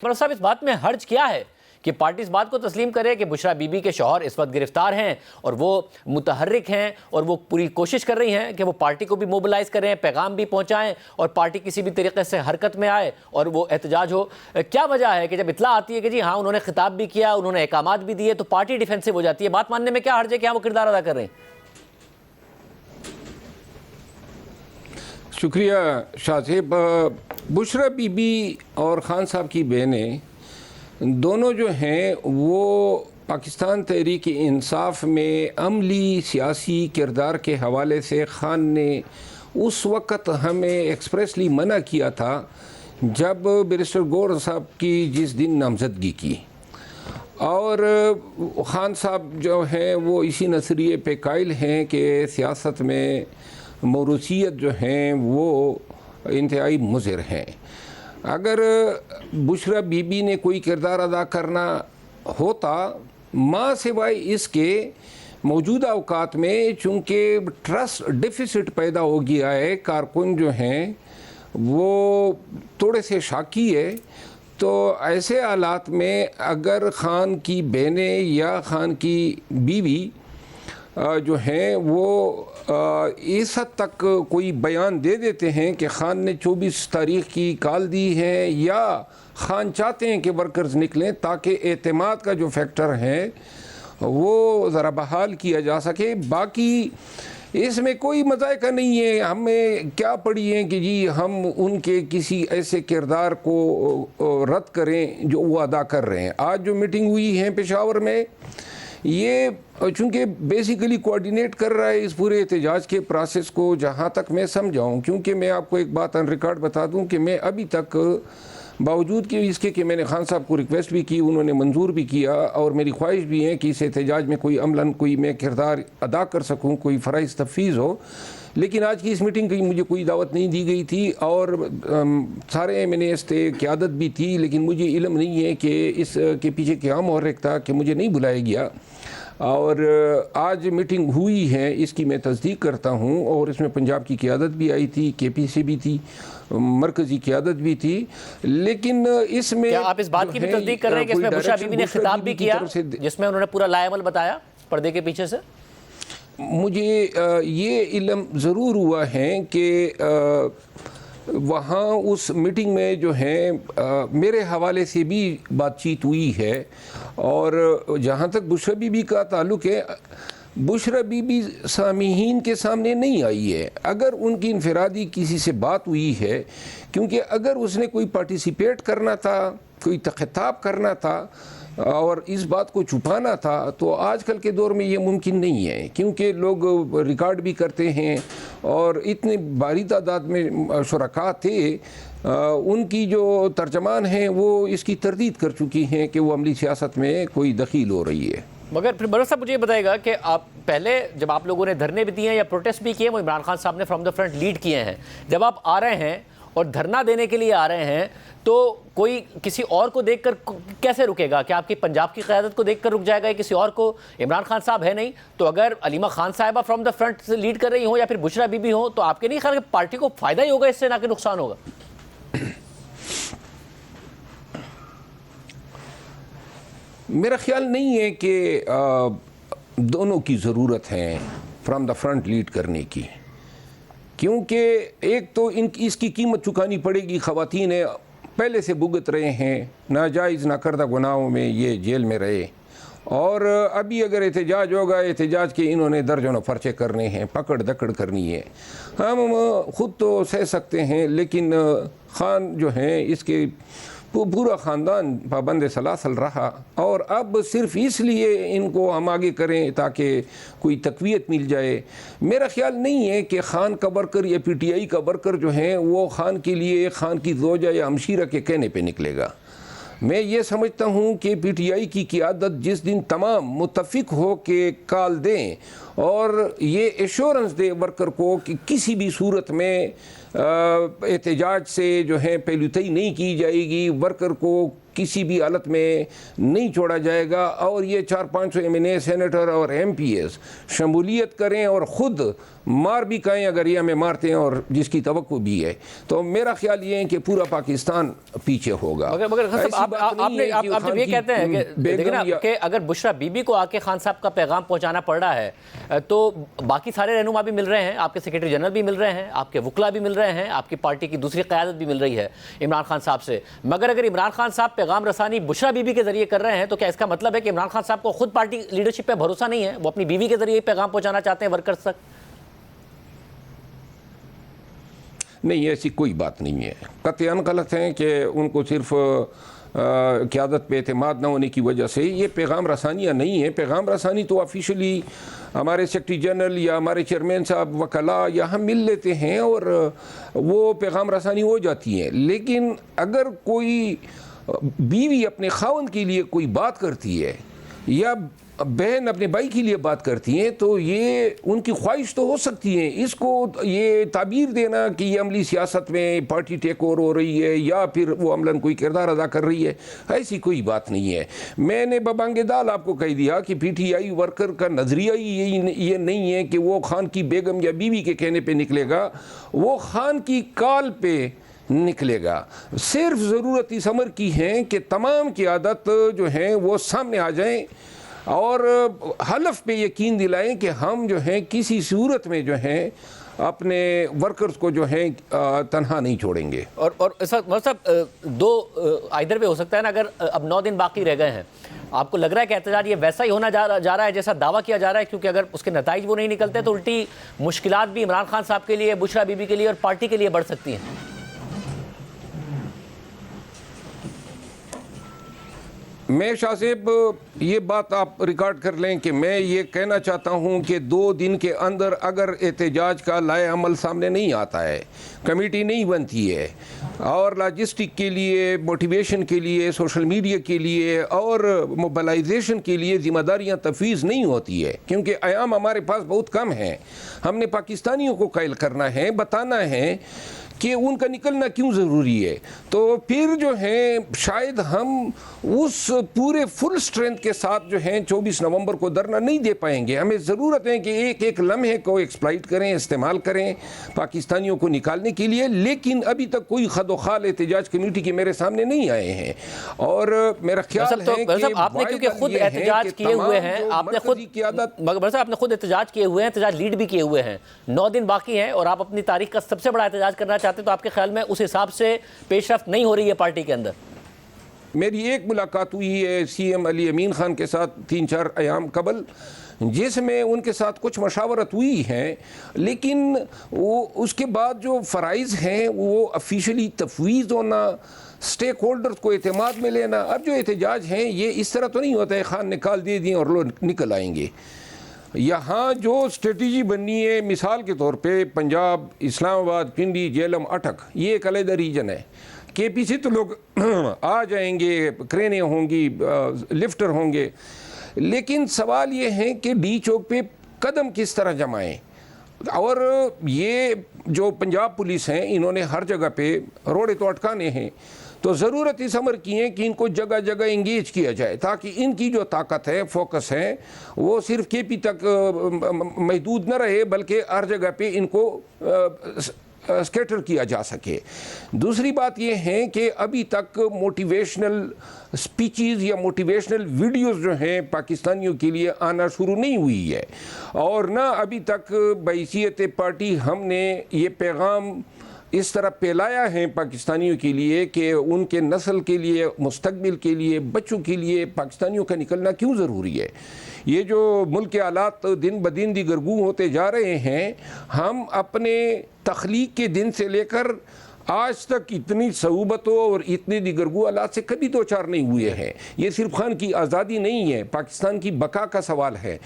عمر صاحب اس بات میں حرج کیا ہے کہ پارٹی اس بات کو تسلیم کرے کہ بشریٰ بی بی کے شوہر اس وقت گرفتار ہیں اور وہ متحرک ہیں اور وہ پوری کوشش کر رہی ہیں کہ وہ پارٹی کو بھی موبلائز کریں، پیغام بھی پہنچائیں اور پارٹی کسی بھی طریقے سے حرکت میں آئے اور وہ احتجاج ہو؟ کیا وجہ ہے کہ جب اطلاع آتی ہے کہ جی ہاں انہوں نے خطاب بھی کیا، انہوں نے احکامات بھی دیے، تو پارٹی ڈیفینسو ہو جاتی ہے؟ بات ماننے میں کیا حرج ہے کہ ہاں وہ کردار ادا کر رہے ہیں؟ شکریہ شاہ صاحب۔ بشریٰ بی بی اور خان صاحب کی بہنیں دونوں جو ہیں وہ پاکستان تحریک انصاف میں عملی سیاسی کردار کے حوالے سے خان نے اس وقت ہمیں ایکسپریسلی منع کیا تھا جب بیرسٹر گور صاحب کی جس دن نامزدگی کی، اور خان صاحب جو ہیں وہ اسی نظریے پہ قائل ہیں کہ سیاست میں موروثیت جو ہیں وہ انتہائی مضر ہیں۔ اگر بشریٰ بی بی نے کوئی کردار ادا کرنا ہوتا، ماں سوائے اس کے موجودہ اوقات میں چونکہ ٹرسٹ ڈیفیسٹ پیدا ہو گیا ہے، کارکن جو ہیں وہ تھوڑے سے شاکی ہے، تو ایسے حالات میں اگر خان کی بہنیں یا خان کی بیوی جو ہیں وہ اس حد تک کوئی بیان دے دیتے ہیں کہ خان نے 24 تاریخ کی کال دی ہے، یا خان چاہتے ہیں کہ ورکرز نکلیں تاکہ اعتماد کا جو فیکٹر ہے وہ ذرا بحال کیا جا سکے، باقی اس میں کوئی مذائقہ نہیں ہے۔ ہمیں کیا پڑی ہے کہ جی ہم ان کے کسی ایسے کردار کو رد کریں جو وہ ادا کر رہے ہیں۔ آج جو میٹنگ ہوئی ہے پشاور میں، یہ چونکہ بیسیکلی کوارڈینیٹ کر رہا ہے اس پورے احتجاج کے پروسیس کو، جہاں تک میں سمجھاؤں، کیونکہ میں آپ کو ایک بات ان ریکارڈ بتا دوں کہ میں ابھی تک باوجود کہ اس کے کہ میں نے خان صاحب کو ریکویسٹ بھی کی، انہوں نے منظور بھی کیا، اور میری خواہش بھی ہے کہ اس احتجاج میں کوئی عملاً کوئی میں کردار ادا کر سکوں، کوئی فرائض تفویض ہو، لیکن آج کی اس میٹنگ کی مجھے کوئی دعوت نہیں دی گئی تھی، اور سارے MNAs تھے، قیادت بھی تھی، لیکن مجھے علم نہیں ہے کہ اس کے پیچھے کیا محرک تھا کہ مجھے نہیں بلایا گیا۔ اور آج میٹنگ ہوئی ہے، اس کی میں تصدیق کرتا ہوں، اور اس میں پنجاب کی قیادت بھی آئی تھی، KPC بھی تھی، مرکزی قیادت بھی تھی، لیکن اس میں کیا آپ اس بات کی بھی تصدیق کر رہے ہیں کہ اس میں بشریٰ بی بی نے خطاب بھی کیا جس میں انہوں نے پورا لائے عمل بتایا پردے کے پیچھے سے؟ مجھے یہ علم ضرور ہوا ہے کہ وہاں اس میٹنگ میں جو ہیں میرے حوالے سے بھی بات چیت ہوئی ہے، اور جہاں تک بشریٰ بی بی کا تعلق ہے، بشریٰ بی بی سامعین کے سامنے نہیں آئی ہے۔ اگر ان کی انفرادی کسی سے بات ہوئی ہے، کیونکہ اگر اس نے کوئی پارٹیسپیٹ کرنا تھا، کوئی خطاب کرنا تھا اور اس بات کو چھپانا تھا، تو آج کل کے دور میں یہ ممکن نہیں ہے، کیونکہ لوگ ریکارڈ بھی کرتے ہیں، اور اتنے بھاری تعداد میں شرکاء تھے، ان کی جو ترجمان ہیں وہ اس کی تردید کر چکی ہیں کہ وہ عملی سیاست میں کوئی دخیل ہو رہی ہے۔ مگر پھر برر صاحب مجھے یہ بتائے گا کہ آپ پہلے جب آپ لوگوں نے دھرنے بھی دیے ہیں یا پروٹیسٹ بھی کیے، وہ عمران خان صاحب نے فرام دا فرنٹ لیڈ کیے ہیں، جب آپ آ رہے ہیں اور دھرنا دینے کے لیے آ رہے ہیں تو کوئی کسی اور کو دیکھ کر کیسے رکے گا؟ کیا آپ کی پنجاب کی قیادت کو دیکھ کر رک جائے گا یا کسی اور کو؟ عمران خان صاحب ہے نہیں، تو اگر علیمہ خان صاحبہ فرام دا فرنٹ سے لیڈ کر رہی ہوں یا پھر بشریٰ بی بی ہوں، تو آپ کے نہیں خیال کہ پارٹی کو فائدہ ہی ہوگا اس سے، نہ کہ نقصان ہوگا؟ میرا خیال نہیں ہے کہ دونوں کی ضرورت ہے فرام دا فرنٹ لیڈ کرنے کی، کیونکہ ایک تو اس کی قیمت چکانی پڑے گی۔ خواتین پہلے سے بھگت رہے ہیں، ناجائز ناکردہ گناہوں میں یہ جیل میں رہے، اور ابھی اگر احتجاج ہوگا، احتجاج کے انہوں نے درجنوں پرچے کرنے ہیں، پکڑ دکڑ کرنی ہے۔ ہم خود تو سہ سکتے ہیں، لیکن خان جو ہیں اس کے پورا خاندان پابند سلاسل رہا، اور اب صرف اس لیے ان کو ہم آگے کریں تاکہ کوئی تقویت مل جائے۔ میرا خیال نہیں ہے کہ خان کا ورکر یا PTI کا ورکر جو ہیں وہ خان کے لیے خان کی زوجہ یا ہمشیرہ کے کہنے پہ نکلے گا۔ میں یہ سمجھتا ہوں کہ PTI کی قیادت جس دن تمام متفق ہو کے کال دیں اور یہ ایشورنس دے ورکر کو کہ کسی بھی صورت میں احتجاج سے جو ہے پہلوتئی نہیں کی جائے گی، ورکر کو کسی بھی حالت میں نہیں چھوڑا جائے گا، اور یہ 400-500 MNA سینیٹر اور MPs شمولیت کریں اور خود مار بھی کہیں اگر یہ ہمیں مارتے ہیں، اور جس کی توقع بھی ہے، تو میرا خیال یہ ہے کہ پورا پاکستان پیچھے ہوگا۔ مگر آپ جب یہ کہتے ہیں کہ دیکھیں نا کہ اگر بشرا بی بی کو آ کے خان صاحب کا پیغام پہنچانا پڑ رہا ہے تو باقی سارے رہنما بھی مل رہے ہیں، آپ کے سیکریٹری جنرل بھی مل رہے ہیں، آپ کے وکلا بھی مل رہے ہیں، آپ کی پارٹی کی دوسری قیادت بھی مل رہی ہے عمران خان صاحب سے، مگر اگر عمران خان صاحب پیغام رسانی بشرا بی بی کے ذریعے کر رہے ہیں تو کیا اس کا مطلب ہے کہ عمران خان صاحب کو خود پارٹی لیڈرشپ پہ بھروسہ نہیں ہے، وہ اپنی بیوی کے ذریعے پیغام پہنچانا چاہتے ہیں ورکرز تک؟ نہیں، ایسی کوئی بات نہیں ہے، قطعاً غلط ہیں کہ ان کو صرف قیادت پہ اعتماد نہ ہونے کی وجہ سے یہ پیغام رسانیاں نہیں ہیں۔ پیغام رسانی تو آفیشلی ہمارے سیکریٹری جنرل یا ہمارے چیئرمین صاحب وکلاء یا ہم مل لیتے ہیں اور وہ پیغام رسانی ہو جاتی ہے، لیکن اگر کوئی بیوی اپنے خاوند کے لیے کوئی بات کرتی ہے یا بہن اپنے بھائی کے لیے بات کرتی ہیں تو یہ ان کی خواہش تو ہو سکتی ہے، اس کو یہ تعبیر دینا کہ یہ عملی سیاست میں پارٹی ٹیک اوور ہو رہی ہے یا پھر وہ عملاً کوئی کردار ادا کر رہی ہے، ایسی کوئی بات نہیں ہے۔ میں نے ببانگ دال آپ کو کہہ دیا کہ PTI ورکر کا نظریہ ہی یہ نہیں ہے کہ وہ خان کی بیگم یا بیوی کے کہنے پہ نکلے گا، وہ خان کی کال پہ نکلے گا۔ صرف ضرورت اس امر کی ہے کہ تمام قیادت جو ہیں وہ سامنے آ جائیں اور حلف پہ یقین دلائیں کہ ہم جو ہیں کسی صورت میں جو ہیں اپنے ورکرز کو جو ہیں تنہا نہیں چھوڑیں گے۔ اور صاحب دو آئدر پہ ہو سکتا ہے نا، اگر اب 9 دن باقی رہ گئے ہیں، آپ کو لگ رہا ہے کہ احتجاج یہ ویسا ہی ہونا جا رہا ہے جیسا دعویٰ کیا جا رہا ہے، کیونکہ اگر اس کے نتائج وہ نہیں نکلتے تو الٹی مشکلات بھی عمران خان صاحب کے لیے، بشرا بی بی کے لیے اور پارٹی کے لیے بڑھ سکتی ہیں؟ میں شاہ صاحب یہ بات آپ ریکارڈ کر لیں کہ میں یہ کہنا چاہتا ہوں کہ 2 دن کے اندر اگر احتجاج کا لائے عمل سامنے نہیں آتا ہے، کمیٹی نہیں بنتی ہے اور لاجسٹک کے لیے، موٹیویشن کے لیے، سوشل میڈیا کے لیے اور موبلائزیشن کے لیے ذمہ داریاں تفویض نہیں ہوتی ہے، کیونکہ ایام ہمارے پاس بہت کم ہیں، ہم نے پاکستانیوں کو قائل کرنا ہے، بتانا ہے کہ ان کا نکلنا کیوں ضروری ہے، تو پھر جو ہیں شاید ہم اس پورے فل سٹرینتھ کے ساتھ جو ہیں 24 نومبر کو دھرنا نہیں دے پائیں گے۔ ہمیں ضرورت ہے کہ ایک ایک لمحے کو ایکسپلائٹ کریں، استعمال کریں پاکستانیوں کو نکالنے کے لیے، لیکن ابھی تک کوئی خد و خال احتجاج کمیٹی کے میرے سامنے نہیں آئے ہیں، اور میرا خیال ہے کہ آپ نے کیونکہ خود احتجاج کیے ہوئے ہیں، آپ نے خود آپ نے خود احتجاج کیے ہوئے ہیں، احتجاج لیڈ بھی کیے ہوئے ہیں، 9 دن باقی ہیں اور آپ اپنی تاریخ کا سب سے بڑا احتجاج کرنا چاہتے ہیں، تو آپ کے خیال میں اس حساب سے پیش رفت نہیں ہو رہی ہے پارٹی کے اندر؟ میری ایک ملاقات ہوئی ہے CM علی امین خان کے ساتھ 3-4 ایام قبل، جس میں ان کے ساتھ کچھ مشاورت ہوئی ہے، لیکن وہ اس کے بعد جو فرائض ہیں وہ افیشلی تفویض ہونا، سٹیک ہولڈرز کو اعتماد میں لینا۔ اب جو احتجاج ہیں یہ اس طرح تو نہیں ہوتا ہے خان نکال دے دیں اور لوگ نکل آئیں گے۔ یہاں جو اسٹریٹجی بننی ہے، مثال کے طور پہ پنجاب، اسلام آباد، پنڈی، جہلم، اٹک، یہ ایک علیحدہ ریجن ہے۔ KP سے تو لوگ آ جائیں گے، کرینیں ہوں گی، لفٹر ہوں گے، لیکن سوال یہ ہے کہ ڈی چوک پہ قدم کس طرح جمائیں، اور یہ جو پنجاب پولیس ہیں انہوں نے ہر جگہ پہ روڑے تو اٹکانے ہیں، تو ضرورت اس امر کی ہے کہ ان کو جگہ جگہ انگیج کیا جائے تاکہ ان کی جو طاقت ہے، فوکس ہے، وہ صرف KP تک محدود نہ رہے بلکہ ہر جگہ پہ ان کو اسکیٹر کیا جا سکے۔ دوسری بات یہ ہے کہ ابھی تک موٹیویشنل سپیچز یا موٹیویشنل ویڈیوز جو ہیں پاکستانیوں کے لیے آنا شروع نہیں ہوئی ہے، اور نہ ابھی تک بحیثیت پارٹی ہم نے یہ پیغام اس طرح پھیلایا ہے پاکستانیوں کے لیے کہ ان کے نسل کے لیے، مستقبل کے لیے، بچوں کے لیے پاکستانیوں کا نکلنا کیوں ضروری ہے۔ یہ جو ملک کے حالات دن بدن دیگرگوں ہوتے جا رہے ہیں، ہم اپنے تخلیق کے دن سے لے کر آج تک اتنی صعوبتوں اور اتنے دیگرگوں حالات سے کبھی دو چار نہیں ہوئے ہیں۔ یہ صرف خان کی آزادی نہیں ہے، پاکستان کی بقا کا سوال ہے۔